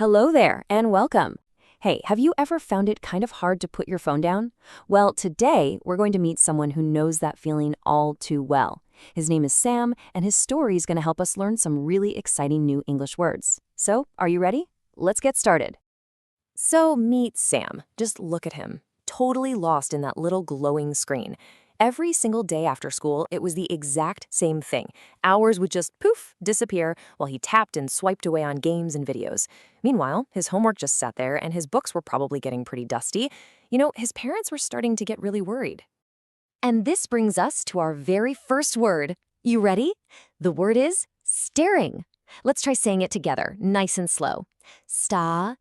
Hello there and welcome. Hey, have you ever found it kind of hard to put your phone down? Well, today we're going to meet someone who knows that feeling all too well. His name is Sam, and his story is going to help us learn some really exciting new English words. So, are you ready? Let's get started. So, meet Sam. Just look at him, totally lost in that little glowing screen. Every single day after school, it was the exact same thing. Hours would just poof, disappear while he tapped and swiped away on games and videos. Meanwhile, his homework just sat there and his books were probably getting pretty dusty. His parents were starting to get really worried. And this brings us to our very first word. You ready? The word is staring. Let's try saying it together, nice and slow. Sta-air-ring.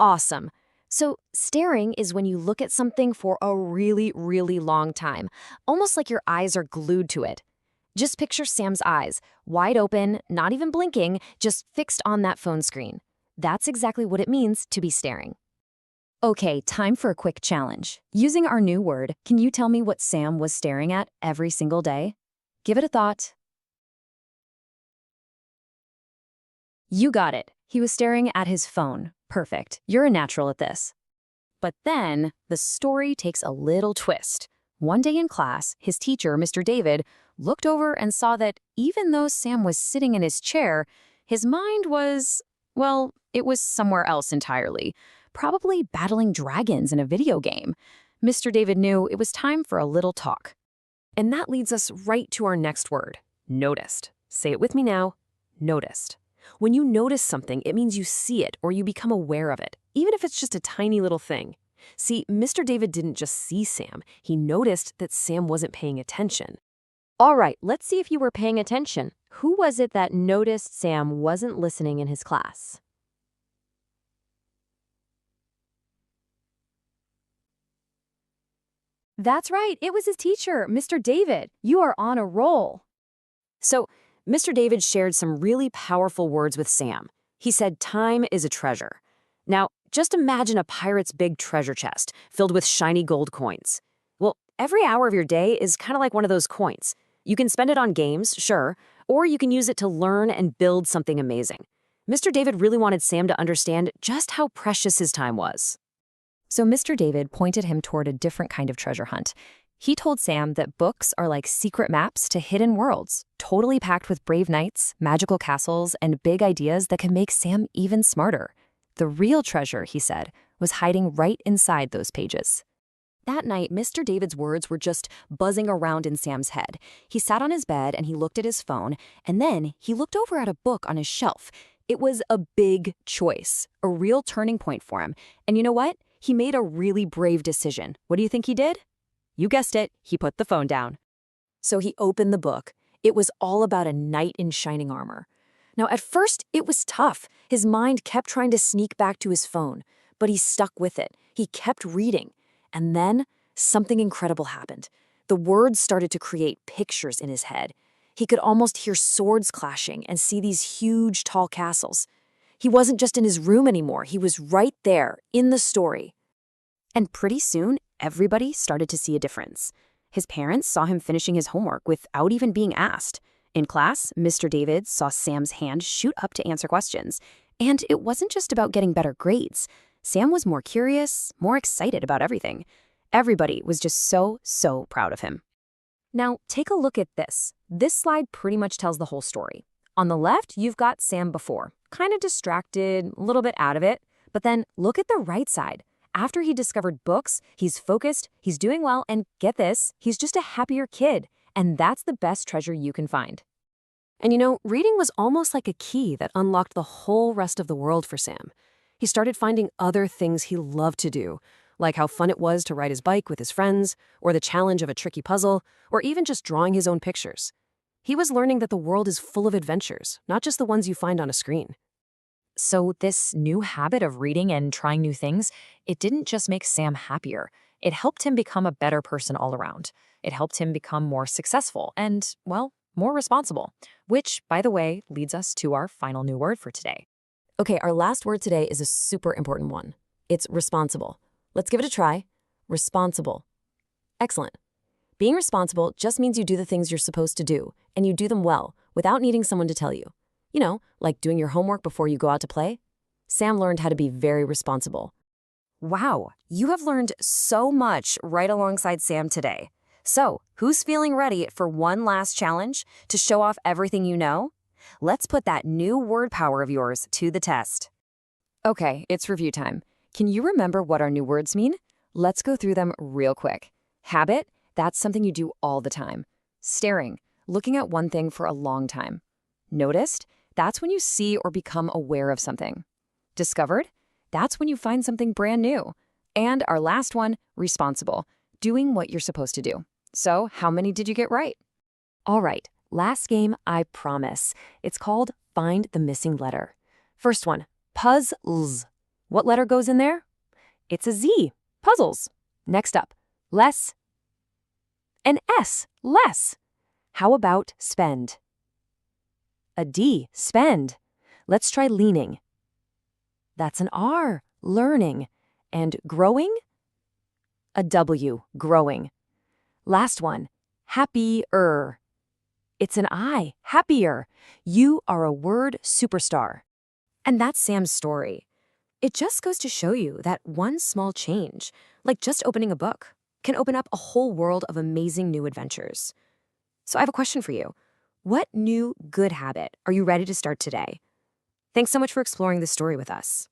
Awesome. So staring is when you look at something for a really, really long time, almost like your eyes are glued to it. Just picture Sam's eyes, wide open, not even blinking, just fixed on that phone screen. That's exactly what it means to be staring. Okay, time for a quick challenge. Using our new word, can you tell me what Sam was staring at every single day? Give it a thought. You got it. He was staring at his phone. Perfect. You're a natural at this. But then, the story takes a little twist. One day in class, his teacher, Mr. David, looked over and saw that even though Sam was sitting in his chair, his mind was, well, it was somewhere else entirely. Probably battling dragons in a video game. Mr. David knew it was time for a little talk. And that leads us right to our next word, noticed. Say it with me now, noticed. When you notice something, it means you see it or you become aware of it, even if it's just a tiny little thing. See, Mr. David didn't just see Sam. He noticed that Sam wasn't paying attention. All right, let's see if you were paying attention. Who was it that noticed Sam wasn't listening in his class? That's right, it was his teacher, Mr. David. You are on a roll. So, Mr. David shared some really powerful words with Sam. He said time is a treasure. Now, just imagine a pirate's big treasure chest filled with shiny gold coins. Well, every hour of your day is kind of like one of those coins. You can spend it on games, sure, or you can use it to learn and build something amazing. Mr. David really wanted Sam to understand just how precious his time was. So Mr. David pointed him toward a different kind of treasure hunt. He told Sam that books are like secret maps to hidden worlds, totally packed with brave knights, magical castles, and big ideas that can make Sam even smarter. The real treasure, he said, was hiding right inside those pages. That night, Mr. David's words were just buzzing around in Sam's head. He sat on his bed and he looked at his phone, and then he looked over at a book on his shelf. It was a big choice, a real turning point for him. And you know what? He made a really brave decision. What do you think he did? You guessed it, he put the phone down. So he opened the book. It was all about a knight in shining armor. Now, at first, it was tough. His mind kept trying to sneak back to his phone, but he stuck with it. He kept reading. And then, something incredible happened. The words started to create pictures in his head. He could almost hear swords clashing and see these huge, tall castles. He wasn't just in his room anymore. He was right there, in the story. And pretty soon, everybody started to see a difference. His parents saw him finishing his homework without even being asked. In class, Mr. David saw Sam's hand shoot up to answer questions. And it wasn't just about getting better grades. Sam was more curious, more excited about everything. Everybody was just so proud of him. Now, take a look at this. This slide pretty much tells the whole story. On the left, you've got Sam before, kind of distracted, a little bit out of it. But then look at the right side. After he discovered books, he's focused, he's doing well, and get this, he's just a happier kid. And that's the best treasure you can find. And reading was almost like a key that unlocked the whole rest of the world for Sam. He started finding other things he loved to do, like how fun it was to ride his bike with his friends, or the challenge of a tricky puzzle, or even just drawing his own pictures. He was learning that the world is full of adventures, not just the ones you find on a screen. So this new habit of reading and trying new things, it didn't just make Sam happier. It helped him become a better person all around. It helped him become more successful and, well, more responsible, which, by the way, leads us to our final new word for today. Okay, our last word today is a super important one. It's responsible. Let's give it a try. Responsible. Excellent. Being responsible just means you do the things you're supposed to do, and you do them well, without needing someone to tell you. Like doing your homework before you go out to play. Sam learned how to be very responsible. Wow, you have learned so much right alongside Sam today. So, who's feeling ready for one last challenge to show off everything you know? Let's put that new word power of yours to the test. Okay, it's review time. Can you remember what our new words mean? Let's go through them real quick. Habit, that's something you do all the time. Staring, looking at one thing for a long time. Noticed, that's when you see or become aware of something. Discovered, that's when you find something brand new. And our last one, responsible, doing what you're supposed to do. So, how many did you get right? All right, last game, I promise. It's called Find the Missing Letter. First one, puzzles. What letter goes in there? It's a Z, puzzles. Next up, less. An S, less. How about spend? A D, spend. Let's try leaning. That's an R, learning. And growing? A W, growing. Last one, happier. It's an I, happier. You are a word superstar. And that's Sam's story. It just goes to show you that one small change, like just opening a book, can open up a whole world of amazing new adventures. So I have a question for you. What new good habit are you ready to start today? Thanks so much for exploring this story with us.